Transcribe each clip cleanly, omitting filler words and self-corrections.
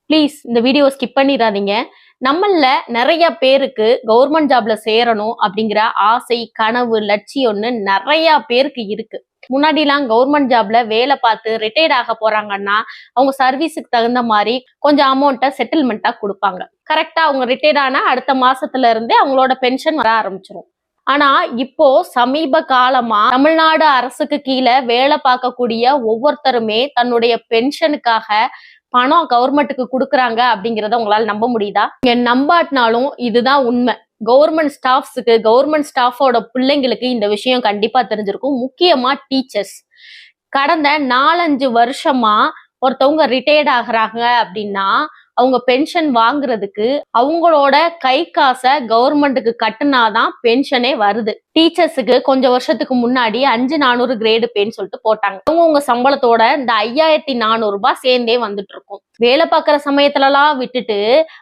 Please இந்த video skip பண்ணிடாதீங்க. நம்மள நிறைய பேருக்கு கவர்மெண்ட் ஜாப்ல சேரணும் அப்படிங்கிற ஆசை, கனவு, லட்சியம்னு நிறைய பேருக்கு இருக்கு. முன்னாடிலாம் கவர்மெண்ட் ஜாப்ல வேலை பார்த்து ரிட்டையர்ட் ஆக போறாங்கன்னா அவங்க சர்வீஸுக்கு தகுந்த மாதிரி கொஞ்சம் அமௌண்ட்டை செட்டில்மெண்ட்டா கொடுப்பாங்க. கரெக்டா அவங்க ரிட்டையர்ட் ஆனா அடுத்த மாசத்துல இருந்தே அவங்களோட பென்ஷன் வர ஆரம்பிச்சிடும். ஆனா இப்போ சமீப காலமா தமிழ்நாடு அரசுக்கு கீழே வேலை பார்க்கக்கூடிய ஒவ்வொருத்தருமே தன்னுடைய பென்ஷனுக்காக பணம் கவர்மெண்ட்டுக்கு கொடுக்குறாங்க அப்படிங்கறத உங்களால நம்ப முடியுதா? நம்பாட்டினாலும் இதுதான் உண்மை. கவர்மெண்ட் ஸ்டாஃபோட பிள்ளைங்களுக்கு இந்த விஷயம் கண்டிப்பா தெரிஞ்சிருக்கும். முக்கியமா டீச்சர்ஸ். கடந்த 4-5 வருஷமா ஒருத்தவங்க ரிட்டையர்ட் ஆகுறாங்க அப்படின்னா அவங்க பென்ஷன் வாங்குறதுக்கு அவங்களோட கை காசை கவர்மெண்ட்டுக்கு கட்டுனாதான் பென்ஷனே வருது. டீச்சர்ஸுக்கு கொஞ்சம் வருஷத்துக்கு முன்னாடி 5400 கிரேடு பேன்னு சொல்லிட்டு போட்டாங்க. அவங்க சம்பளத்தோட இந்த 5400 ரூபாய் சேர்ந்தே வந்துட்டு இருக்கும். வேலை பார்க்குற சமயத்துலலாம் விட்டுட்டு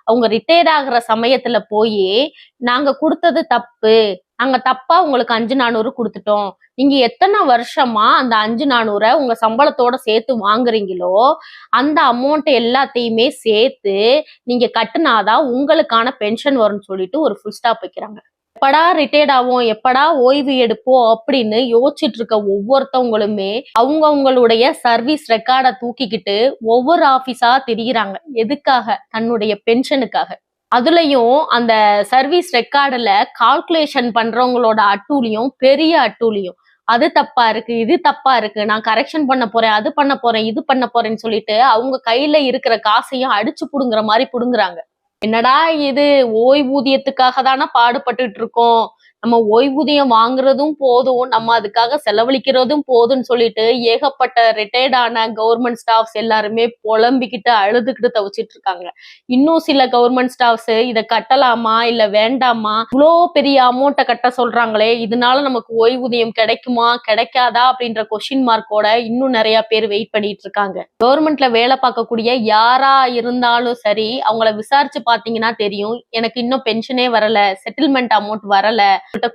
அவங்க ரிட்டையர்ட் ஆகுற சமயத்துல போய் நாங்க கொடுத்தது தப்பு, நாங்க தப்பா உங்களுக்கு 5400 கொடுத்துட்டோம், நீங்க எத்தனை வருஷமா அந்த 5400 உங்க சம்பளத்தோட சேர்த்து வாங்குறீங்களோ அந்த அமௌண்ட் எல்லாத்தையுமே சேர்த்து நீங்க கட்டுனாதான் உங்களுக்கான பென்ஷன் வரும்னு சொல்லிட்டு ஒரு ஃபுல் ஸ்டாப் வைக்கிறாங்க. எப்படா ரிட்டையர்ட் ஆகும், எப்படா ஓய்வு எடுப்போம் அப்படின்னு யோசிச்சுட்டு இருக்க ஒவ்வொருத்தவங்களுமே அவங்களுடைய சர்வீஸ் ரெக்கார்டை தூக்கிக்கிட்டு ஒவ்வொரு ஆபீஸா திரிகிறாங்க. எதுக்காக? தன்னுடைய பென்ஷனுக்காக. அதுலயும் அந்த சர்வீஸ் ரெக்கார்டுல கால்குலேஷன் பண்றவங்களோட அட்டூழியம் பெரிய அட்டூழியம். அது தப்பா இருக்கு, இது தப்பா இருக்கு, நான் கரெக்ஷன் பண்ண போறேன், அது பண்ண போறேன், இது பண்ண போறேன்னு சொல்லிட்டு அவங்க கையில இருக்கிற காசையும் அடிச்சு புடுங்குற மாதிரி புடுங்குறாங்க. என்னடா இது, ஓய்வூதியத்துக்காக தானே பாடுபட்டுட்டு இருக்கோம், நம்ம ஓய்வூதியம் வாங்குறதும் போதும், நம்ம அதுக்காக செலவழிக்கிறதும் போதும்னு சொல்லிட்டு ஏகப்பட்ட ரிட்டையர்டான கவர்மெண்ட் ஸ்டாஃப்ஸ் எல்லாருமே புலம்பிக்கிட்டு அழுதுகிட்டு தவிச்சிட்டு இருக்காங்க. இன்னும் சில கவர்மெண்ட் ஸ்டாஃப்ஸ் இதை கட்டலாமா இல்ல வேண்டாமா, இவ்வளோ பெரிய அமௌண்ட்டை கட்ட சொல்றாங்களே, இதனால நமக்கு ஓய்வூதியம் கிடைக்குமா கிடைக்காதா அப்படின்ற கொஸ்டின் மார்க்கோட இன்னும் நிறைய பேர் வெயிட் பண்ணிட்டு இருக்காங்க. கவர்மெண்ட்ல வேலை பார்க்கக்கூடிய யாரா இருந்தாலும் சரி, அவங்கள விசாரிச்சு பாத்தீங்கன்னா தெரியும், எனக்கு இன்னும் பென்ஷனே வரல, செட்டில்மெண்ட் அமௌண்ட் வரல,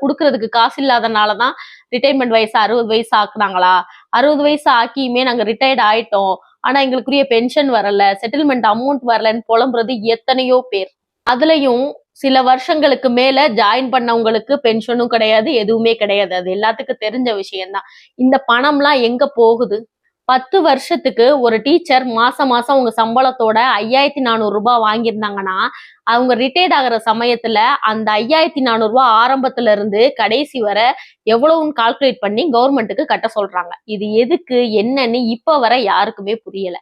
குடுக்கறதுக்கு காசு இல்லாதனாலதான் ரிட்டைர்மெண்ட் வயசு 60 வயசு ஆக்குனாங்களா, 60 வயசு ஆக்கியுமே நாங்க ரிட்டையர்ட் ஆயிட்டோம், ஆனா எங்களுக்குரிய பென்ஷன் வரல, செட்டில்மெண்ட் அமௌண்ட் வரலன்னு புலம்புறது எத்தனையோ பேர். அதுலயும் சில வருஷங்களுக்கு மேல ஜாயின் பண்ணவங்களுக்கு பென்ஷனும் கிடையாது, எதுவுமே கிடையாது. அது எல்லாத்துக்கும் தெரிஞ்ச விஷயம்தான். இந்த பணம்லாம் எங்க போகுது? 10 வருஷத்துக்கு ஒரு டீச்சர் மாசம் மாசம் உங்க சம்பளத்தோட 5400 ரூபாய் வாங்கியிருந்தாங்கன்னா அவங்க ரிட்டையர்ட் ஆகிற சமயத்துல அந்த 5400 ரூபாய் ஆரம்பத்துல இருந்து கடைசி வரை எவ்வளவுன்னு கால்குலேட் பண்ணி கவர்மெண்ட்டுக்கு கட்ட சொல்றாங்க. இது எதுக்கு என்னன்னு இப்ப வரை யாருக்குமே புரியல.